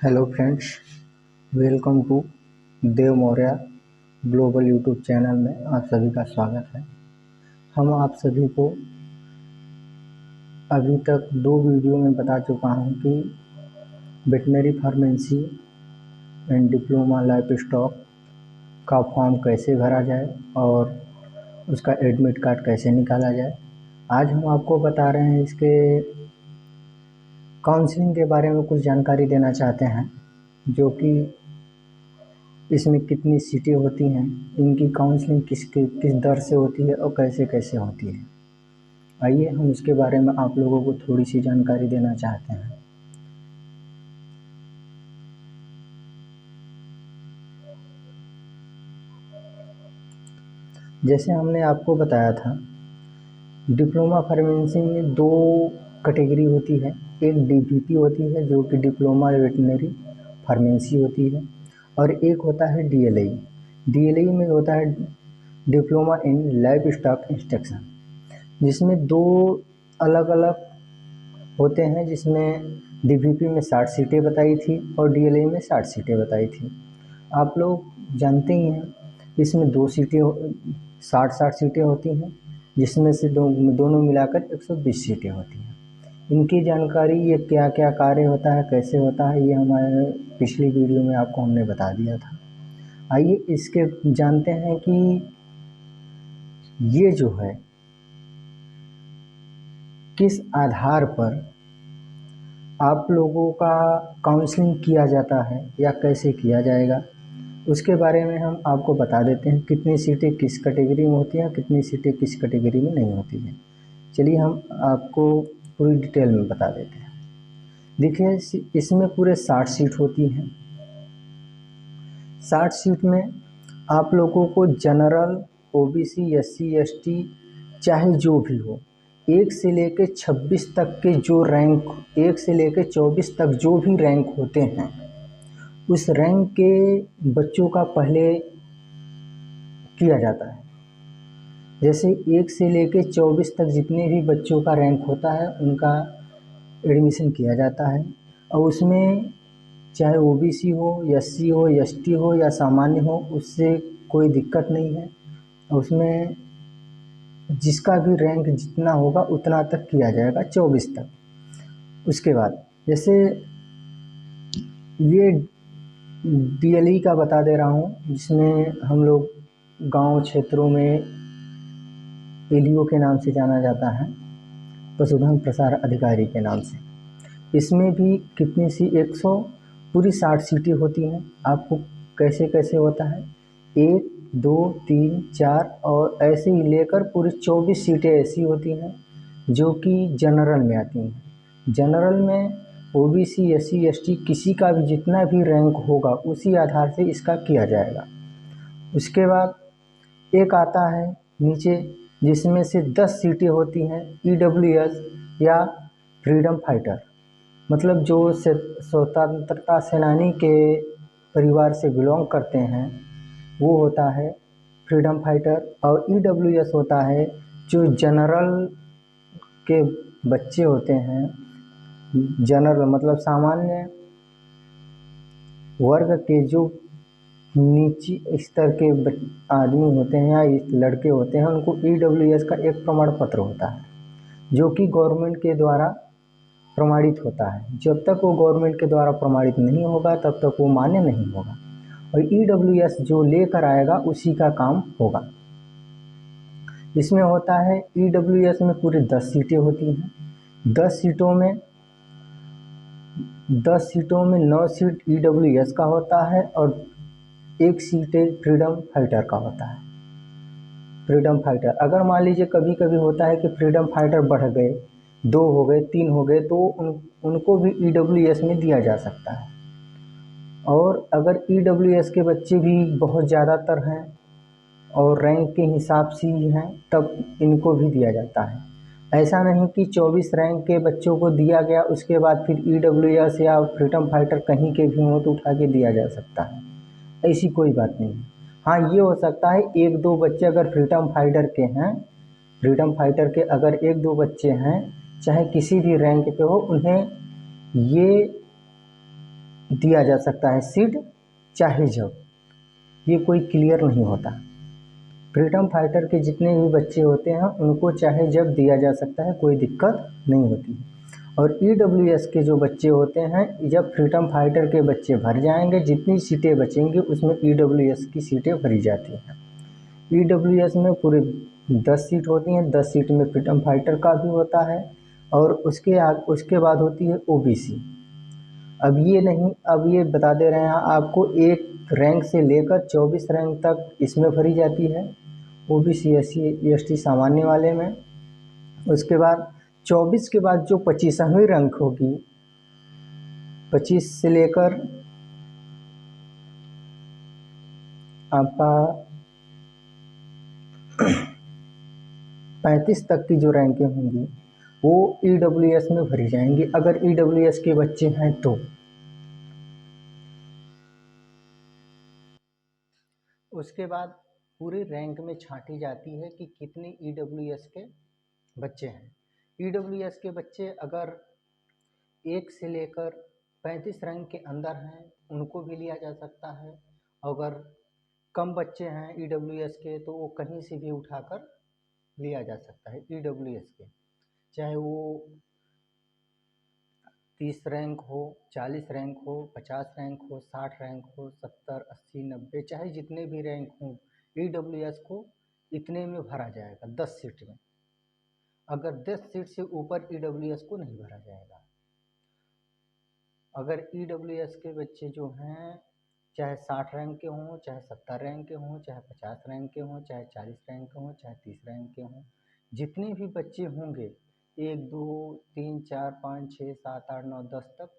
Hello friends, welcome to Dev Maurya global YouTube channel में आप सभी का स्वागत है। हम आप सभी को अभी तक 2 वीडियो में बता चुका हूं कि veterinary pharmacy and diploma life stock का फॉर्म कैसे भरा जाए और उसका एडमिट कार्ड कैसे निकाला जाए। आज हम आपको बता रहे हैं इसके काउंसलिंग के बारे में कुछ जानकारी देना चाहते हैं, जो कि इसमें कितनी सीटें होती हैं, इनकी काउंसलिंग किस दर से होती है और कैसे कैसे होती है। आइए हम इसके बारे में आप लोगों को थोड़ी सी जानकारी देना चाहते हैं। जैसे हमने आपको बताया था, डिप्लोमा फार्मेसी में 2 कैटेगरी होती है। एक डीपीपी होती है जो कि डिप्लोमा वेटनरी फार्मेसी होती है, और एक होता है डीएलआई। डीएलआई में होता है diploma in life stock instruction, जिसमें 2 अलग अलग होते हैं, जिसमें डीपीपी में 60 सीटें बताई थी और डीएलआई में 60 सीटें बताई थी। आप लोग जानते ही हैं, इसमें 2 सीटें 60-60 सीटें होती हैं, जिसमें से दोनों मिलाकर 120 सीटें होती हैं। इनकी जानकारी, ये क्या क्या कार्य होता है, कैसे होता है, ये हमारे पिछली वीडियो में आपको हमने बता दिया था। आइए इसके जानते हैं कि ये जो है किस आधार पर आप लोगों का काउंसलिंग किया जाता है या कैसे किया जाएगा। उसके बारे में हम आपको बता देते हैं, कितनी सीटें किस कैटेगरी में होती हैं, कितनी सीटें किस कैटेगरी में नहीं होती हैं। चलिए हम आपको पूरी डिटेल में बता देते हैं। देखिए, इसमें पूरे 60 सीट होती हैं। 60 सीट में आप लोगों को जनरल, ओबीसी, एससी, एसटी, चाहे जो भी हो, 1 से लेकर 26 तक के जो रैंक, 1 से लेकर 24 तक जो भी रैंक होते हैं, उस रैंक के बच्चों का पहले किया जाता है। जैसे 1 से लेकर 24 तक जितने भी बच्चों का रैंक होता है, उनका एडमिशन किया जाता है, और उसमें चाहे ओबीसी हो, एससी हो, एसटी हो या सामान्य हो, उससे कोई दिक्कत नहीं है। उसमें जिसका भी रैंक जितना होगा उतना तक किया जाएगा, 24 तक। उसके बाद जैसे ये डीएलई का बता दे रहा हूँ, जिसमें हम लोग गांव क्षेत्रों में एलईओ के नाम से जाना जाता है, पशुधन प्रसार अधिकारी के नाम से। इसमें भी कितनी सी 100 पूरी 60 सीटें होती हैं। आपको कैसे कैसे होता है, 1, 2, 3, 4 और ऐसे ही लेकर पूरी 24 सीटें ऐसी होती हैं जो कि जनरल में आती हैं। जनरल में ओबीसी, एससी, एसटी किसी का भी जितना भी रैंक होगा उसी आधार से इसका किया जाएगा। उसके बाद एक आता है नीचे, जिसमें से 10 सीटें होती हैं ईडब्ल्यूएस या फ्रीडम फाइटर, मतलब जो स्वतंत्रता सेनानी के परिवार से बिलोंग करते हैं, वो होता है फ्रीडम फाइटर। और ईडब्ल्यूएस होता है जो जनरल के बच्चे होते हैं, जनरल मतलब सामान्य वर्ग के जो नीचे स्तर के आदमी होते हैं या लड़के होते हैं, उनको ईडब्ल्यूएस का एक प्रमाण पत्र होता है, जो कि गवर्नमेंट के द्वारा प्रमाणित होता है। जब तक वो गवर्नमेंट के द्वारा प्रमाणित नहीं होगा तब तक वो मान्य नहीं होगा, और ईडब्ल्यूएस जो लेकर आएगा उसी का काम होगा। इसमें होता है ईडब्ल्यूएस में पूरी 10 सीटें होती हैं। 10 सीटों में 9 सीट ईडब्ल्यूएस का होता है और 1 सीट फ्रीडम फाइटर का होता है। फ्रीडम फाइटर, अगर मान लीजिए कभी कभी होता है कि फ्रीडम फाइटर बढ़ गए, 2 हो गए, 3 हो गए, तो उनको भी ईडब्ल्यूएस में दिया जा सकता है। और अगर ईडब्ल्यूएस के बच्चे भी बहुत ज़्यादातर हैं और रैंक के हिसाब से ही हैं, तब इनको भी दिया जाता है। ऐसा नहीं कि 24 रैंक के बच्चों को दिया गया, उसके बाद फिर ईडब्ल्यूएस या फ्रीडम फाइटर कहीं के भी हों तो उठा के दिया जा सकता है, ऐसी कोई बात नहीं है। हाँ, ये हो सकता है 1-2 बच्चे अगर फ्रीडम फाइटर के हैं, फ्रीडम फाइटर के अगर 1-2 बच्चे हैं, चाहे किसी भी रैंक पे हो, उन्हें ये दिया जा सकता है सीट, चाहे जब, ये कोई क्लियर नहीं होता। फ्रीडम फाइटर के जितने भी बच्चे होते हैं उनको चाहे जब दिया जा सकता है, कोई दिक्कत नहीं होती है। और ईडब्ल्यूएस के जो बच्चे होते हैं, जब फ्रीडम फाइटर के बच्चे भर जाएंगे, जितनी सीटें बचेंगी उसमें ईडब्ल्यूएस की सीटें भरी जाती हैं। ईडब्ल्यूएस में पूरे 10 सीट होती हैं, 10 सीट में फ्रीडम फाइटर का भी होता है, और उसके बाद होती है ओबीसी। अब ये बता दे रहे हैं आपको, एक रैंक से लेकर 24 रैंक तक इसमें भरी जाती है, ओबीसी SC ST सामान्य वाले में। उसके बाद 24 के बाद जो 25वीं रैंक होगी, 25 से लेकर आपका 35 तक की जो रैंकें होंगी वो ईडब्ल्यूएस में भरी जाएंगी, अगर ईडब्ल्यूएस के बच्चे हैं तो। उसके बाद पूरे रैंक में छांटी जाती है कि कितने ईडब्ल्यूएस के बच्चे हैं। ईडब्ल्यूएस के बच्चे अगर 1 से लेकर 35 रैंक के अंदर हैं उनको भी लिया जा सकता है। अगर कम बच्चे हैं ईडब्ल्यूएस के तो वो कहीं से भी उठाकर लिया जा सकता है ईडब्ल्यूएस के, चाहे वो 30 रैंक हो, 40 रैंक हो, 50 रैंक हो, 60 रैंक हो, 70, 80, 90, चाहे जितने भी रैंक हों, ईडब्ल्यूएस को इतने में भरा जाएगा 10 सीट में। अगर 10 सीट से ऊपर ईडब्ल्यूएस को नहीं भरा जाएगा। अगर ईडब्ल्यूएस के बच्चे जो हैं चाहे 60 रैंक के हों, चाहे 70 रैंक के हों, चाहे 50 रैंक के हों, चाहे 40 रैंक के हों, चाहे 30 रैंक के हों, जितने भी बच्चे होंगे 1 2 3 4 5 6 7 8 9 10 तक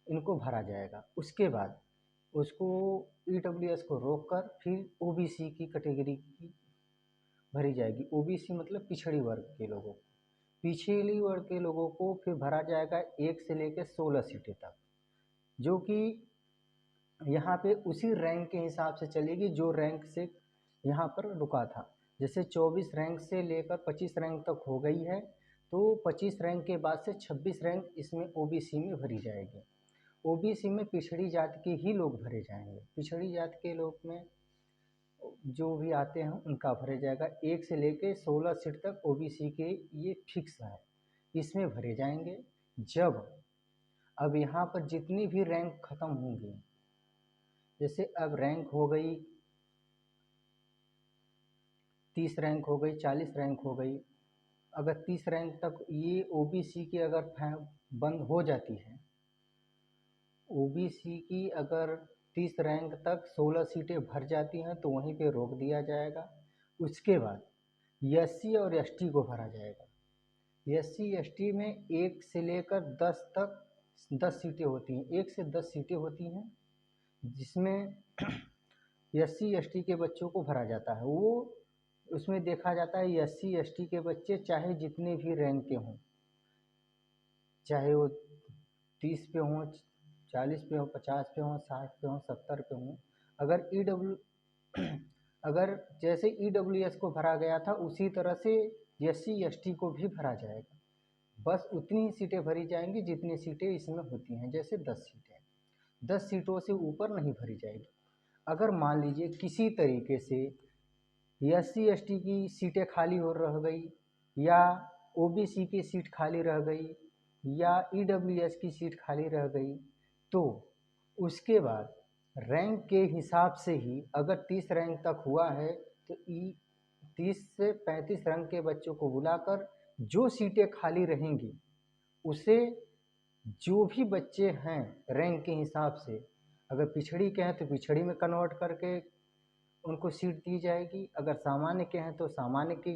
इनको भरा जाएगा। उसके बाद उसको ईडब्ल्यूएस को रोककर फिर ओबीसी की कैटेगरी की भरी जाएगी। ओबीसी मतलब पिछड़ी वर्ग के लोगों को, पिछड़ी वर्ग के लोगों को फिर भरा जाएगा 1 से लेकर 16 सीटें तक, जो कि यहाँ पे उसी रैंक के हिसाब से चलेगी जो रैंक से यहाँ पर रुका था। जैसे 24 रैंक से लेकर 25 रैंक तक हो गई है, तो 25 रैंक के बाद से 26 रैंक इसमें ओबीसी में भरी जाएगी। ओबीसी में पिछड़ी जाति के ही लोग भरे जाएंगे। पिछड़ी जाति के लोग में जो भी आते हैं उनका भरे जाएगा। 1 से लेकर 16 सीट तक ओबीसी के ये फिक्स है, इसमें भरे जाएंगे। जब अब यहाँ पर जितनी भी रैंक ख़त्म होंगी, जैसे अब रैंक हो गई 30 रैंक हो गई, 40 रैंक हो गई, अगर 30 रैंक तक ये ओबीसी की अगर बंद हो जाती है, ओबीसी की अगर 30 रैंक तक 16 सीटें भर जाती हैं तो वहीं पे रोक दिया जाएगा। उसके बाद एससी और एसटी को भरा जाएगा। एससी एसटी में 1 से लेकर 10 तक 10 सीटें होती हैं, 1 से 10 सीटें होती हैं, जिसमें एससी एसटी के बच्चों को भरा जाता है। वो उसमें देखा जाता है एससी एसटी के बच्चे चाहे जितने भी रैंक के हों, चाहे वो 30 पे हों, 40 पे हों, 50 पे हों, 60 पे हों, 70 पे हों, अगर जैसे ईडब्ल्यूएस को भरा गया था उसी तरह से एससी एसटी को भी भरा जाएगा। बस उतनी ही सीटें भरी जाएंगी जितनी सीटें इसमें होती हैं। जैसे 10 सीटें, 10 सीटों से ऊपर नहीं भरी जाएगी। अगर मान लीजिए किसी तरीके से एससी एसटी की सीटें खाली हो रह गई, या ओबीसी की सीट खाली रह गई, या ईडब्ल्यूएस की सीट खाली रह गई, तो उसके बाद रैंक के हिसाब से ही अगर 30 रैंक तक हुआ है तो 30 से 35 रैंक के बच्चों को बुलाकर जो सीटें खाली रहेंगी उसे जो भी बच्चे हैं रैंक के हिसाब से, अगर पिछड़ी के हैं तो पिछड़ी में कन्वर्ट करके उनको सीट दी जाएगी, अगर सामान्य के हैं तो सामान्य की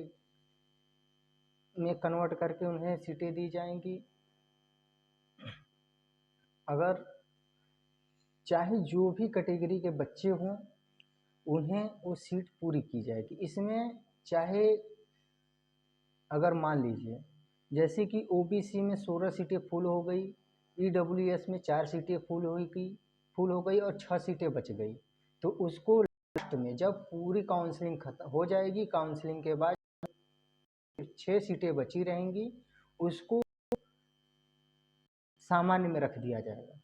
में कन्वर्ट करके उन्हें सीटें दी जाएंगी। अगर चाहे जो भी कैटेगरी के बच्चे हों उन्हें वो सीट पूरी की जाएगी। इसमें चाहे अगर मान लीजिए जैसे कि ओबीसी में 16 सीटें फुल हो गई, ईडब्ल्यूएस में 4 सीटें फुल हो गई और 6 सीटें बच गई, तो उसको लास्ट में जब पूरी काउंसलिंग खत्म हो जाएगी, काउंसलिंग के बाद 6 सीटें बची रहेंगी, उसको सामान्य में रख दिया जाएगा।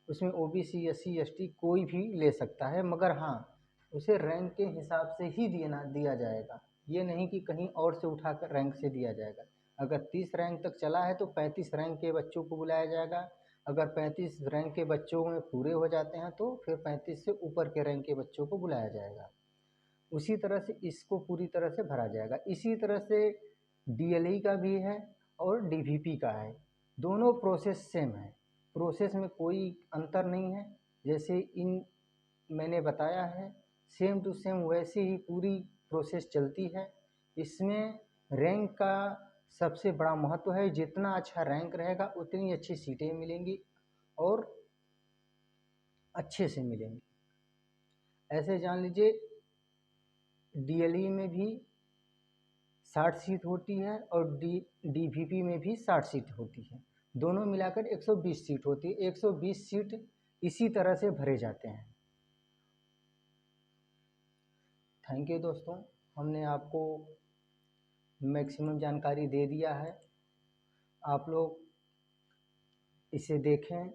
उसमें ओबीसी, एससी, एसटी कोई भी ले सकता है, मगर हाँ उसे रैंक के हिसाब से ही दिया जाएगा। ये नहीं कि कहीं और से उठाकर रैंक से दिया जाएगा। अगर 30 रैंक तक चला है तो 35 रैंक के बच्चों को बुलाया जाएगा। अगर 35 रैंक के बच्चों में पूरे हो जाते हैं तो फिर 35 से ऊपर के रैंक के बच्चों को बुलाया जाएगा। उसी तरह से इसको पूरी तरह से भरा जाएगा। इसी तरह से डीएलई का भी है और डीवीपी का है। दोनों प्रोसेस सेम है, प्रोसेस में कोई अंतर नहीं है। जैसे इन मैंने बताया है सेम टू सेम वैसे ही पूरी प्रोसेस चलती है। इसमें रैंक का सबसे बड़ा महत्व है। जितना अच्छा रैंक रहेगा उतनी अच्छी सीटें मिलेंगी और अच्छे से मिलेंगी। ऐसे जान लीजिए डीएलई में भी 60 सीट होती है और डीवीपी में भी 60 सीट होती है। दोनों मिलाकर 120 सीट होती है। 120 सीट इसी तरह से भरे जाते हैं। थैंक यू दोस्तों, हमने आपको मैक्सिमम जानकारी दे दिया है। आप लोग इसे देखें,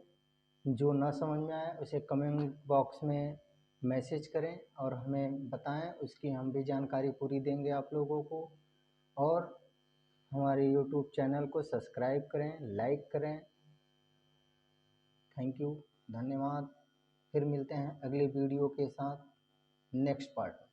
जो ना समझ में आए उसे कमेंट बॉक्स में मैसेज करें और हमें बताएं, उसकी हम भी जानकारी पूरी देंगे आप लोगों को। और हमारे यूट्यूब चैनल को सब्सक्राइब करें, लाइक करें। थैंक यू, धन्यवाद। फिर मिलते हैं अगली वीडियो के साथ नेक्स्ट पार्ट में।